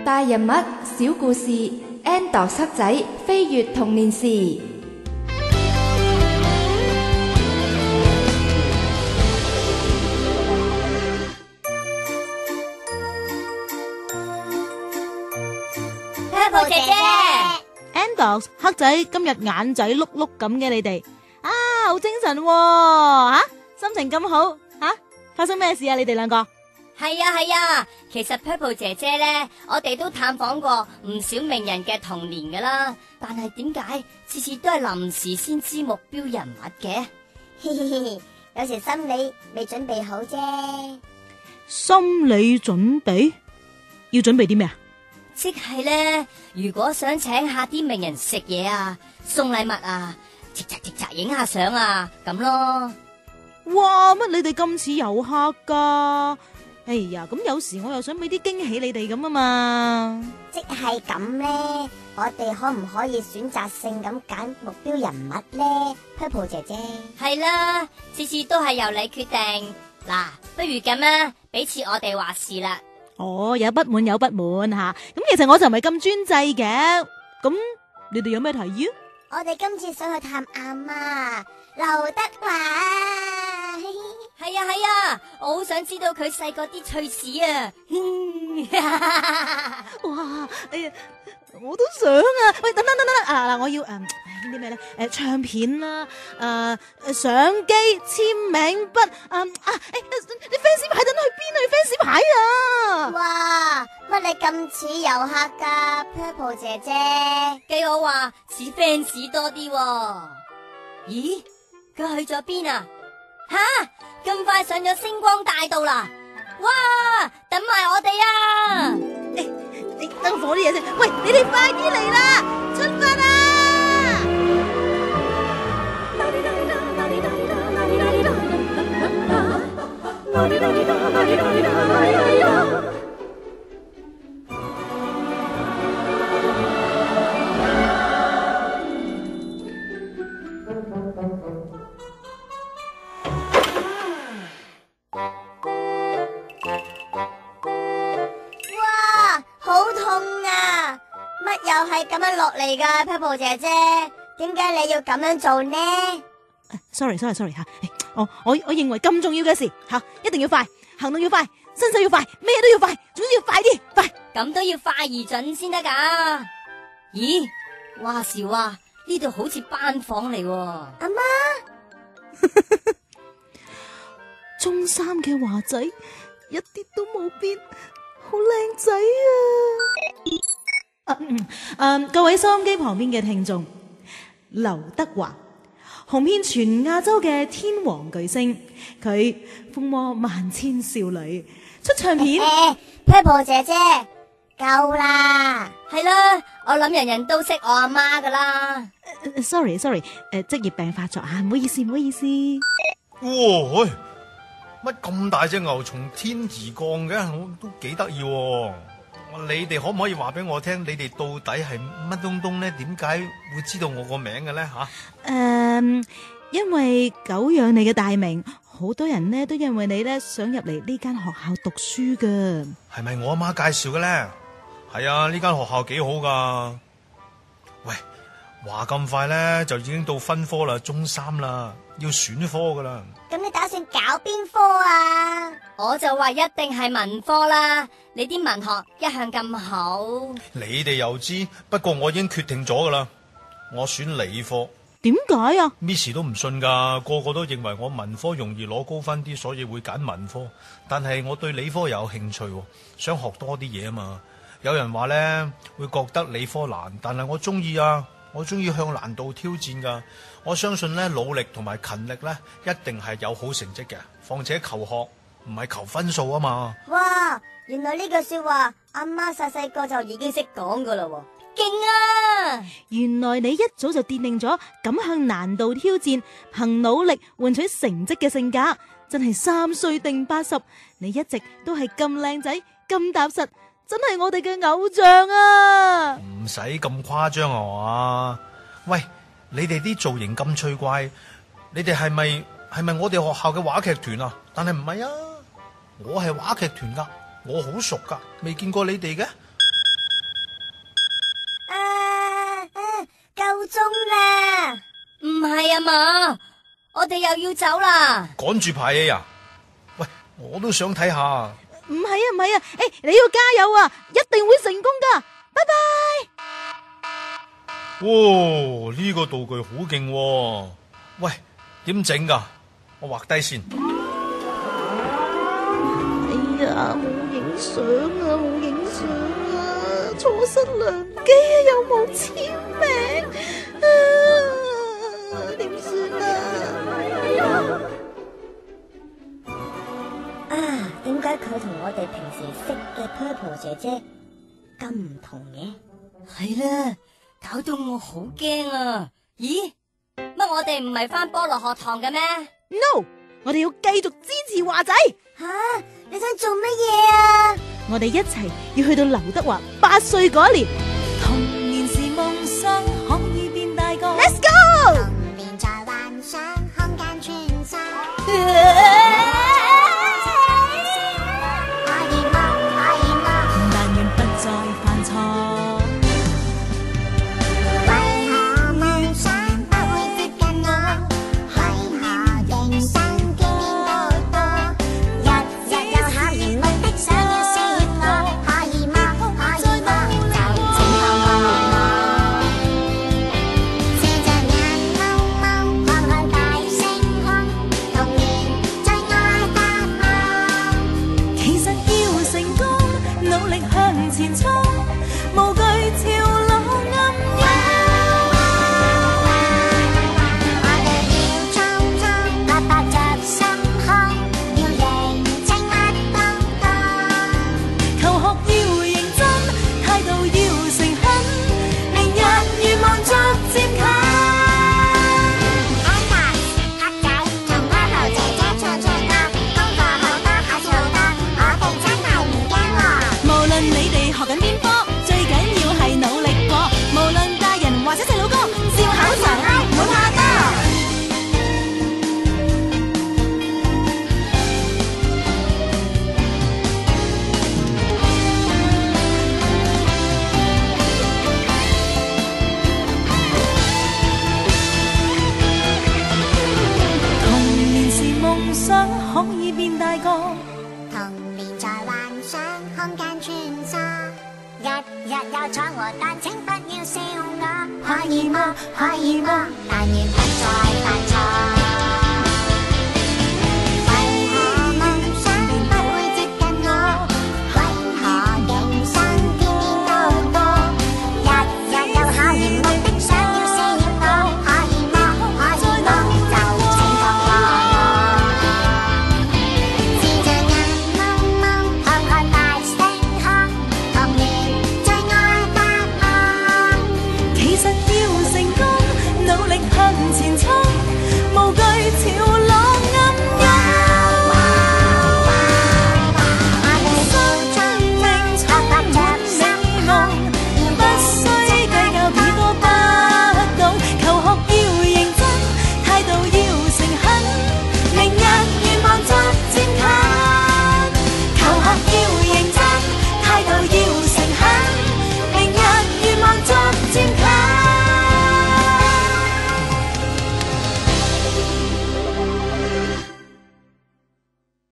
大人物，小故事，N 度塞仔飛越童年時。Purple 姐姐 Andox 黑仔今日眼仔碌碌咁嘅，你哋好精神喎，心情咁好發生咩事啊？你哋兩個係啊，其實 Purple 姐姐呢，我哋都探訪過唔少名人嘅童年噶啦，但係點解次次都係臨時先知目標人物嘅？嘻嘻嘻，有時心理未準備好啫。心理準備要準備啲咩啊？即係呢，如果想請下啲名人食嘢啊，送禮物啊，直接影下相啊，咁咯。哇，乜你哋咁似遊客噶？哎呀，咁有時我又想俾啲驚喜你哋咁啊嘛。即係咁呢，我哋可唔可以選擇性咁揀目標人物呢？ Purple 姐姐係啦，次次都係由你決定。嗱，不如咁啊，俾次我哋話事啦。哦，有不滿吓，咁其實我就唔係咁專制嘅。咁你哋有咩提議啊？我哋今次想去探阿媽劉德華。係啊，我好想知道佢細個啲趣事啊！哇，哎呀，我都想啊！喂，等嗱，我要啲咩咧？唱片啦，相機、簽名筆，你 fans 牌等去邊啊？你 fans 牌啊！哇，乜你咁似遊客噶 ，Purple 姐姐？計我話似 fans 多啲喎。咦，佢去咗邊啊？吓，咁快上咗星光大道啦！哇，等埋我哋啊！你等我放啲嘢先。喂，你哋快啲嚟啦，出發啦！又係咁樣落嚟噶 ，Purple 姐姐，點解你要咁樣做呢？ Sorry 吓，我認為咁重要嘅事一定要快，行動要快，身手要快，咩都要快，總之要快啲，快！咁都要快而準先得噶。咦，話時話呢度好似班房嚟喎。阿媽，中三嘅華仔一啲都冇變，好靚仔啊！各位收音機旁邊嘅聽眾，劉德華紅遍全亞洲嘅天王巨星，佢風魔萬千少女，出唱片。Purple 姐姐夠啦，係啦，我諗人人都識我阿媽噶啦。Sorry，職業病發作唔好意思。哇，乜咁大隻牛從天而降嘅，我都幾得意喎。你哋可唔可以話俾我聽，你哋到底係乜東東呢？點解會知道我個名嘅呢？因為久仰你嘅大名，好多人呢都因為你呢想入嚟呢間學校讀書噶。係咪我阿媽介紹嘅呢？係啊，呢間學校幾好噶。喂，話咁快呢，就已經到分科啦，中三啦，要選科噶啦。咁你打算搞邊科啊？我就話一定係文科啦，你啲文學一向咁好。你哋又知，不過我已經決定咗噶啦，我選理科。點解啊 ？Miss 都唔信噶，個個都認為我文科容易攞高分啲，所以會揀文科。但係我對理科有興趣，想學多啲嘢啊嘛。有人話呢，會覺得理科難，但係我中意啊，我中意向難度挑戰噶。我相信呢，努力同埋勤力呢，一定係有好成績嘅。況且求學唔係求分數啊嘛。哇，原來呢句說話阿媽細個就已經識講噶啦，勁啊！原來你一早就奠定咗敢向難度挑戰、憑努力換取成績嘅性格，真係3歲定80。你一直都係咁靚仔、咁踏實，真係我哋嘅偶像啊！唔使咁誇張啊！喂，你哋啲造型咁趣怪，你哋係咪我哋學校嘅話劇團啊？但係唔係啊，我係話劇團噶，我好熟噶，未見過你哋嘅。係啊嘛，我哋又要走啦。趕住排 A 啊？喂，我都想睇下。唔係啊，你要加油啊，一定會成功噶。拜拜。哇，呢個道具好勁喎。喂，點整噶？我畫低先。哎呀，冇影相啊，錯失良機啊，又冇簽名啊，點算啊？點解佢同我哋平時識嘅 Purple 姐姐咁唔同嘅？係啦，搞到我好驚啊！咦，乜我哋唔係返菠蘿學堂嘅咩 No， 我哋要繼續支持華仔。你想做乜嘢啊？我哋一齊要去到劉德華8歲嗰一年。童年是夢想，可以變大個。 Let's go！ 童年在幻想，空間穿梭。但願不再犯錯。為何夢想不會接近我？為何認真見面都多？日日有考驗目的想要試驗我，可以嗎？可以嗎？就請放我。試着眼濛濛看看大星空，童年最愛答案。其實要成功，努力向前衝，無懼潮浪暗湧。我哋要衝衝，發發着心胸，要認清乜東東。求學要認真，態度要誠懇，明日願望逐漸近。Anna，黑仔同Purple姐姐唱唱歌，功課好多，考試好多，我哋真係唔驚喎。無論你哋學緊邊科，最緊要係努力過。無論大人或者細佬哥，笑口常開，唔好怕多。童年是夢想，可以變大個。童年在幻想，空間穿梭，日日有闖禍，但請不要笑我。可以嗎？可以嗎？但願不再犯錯。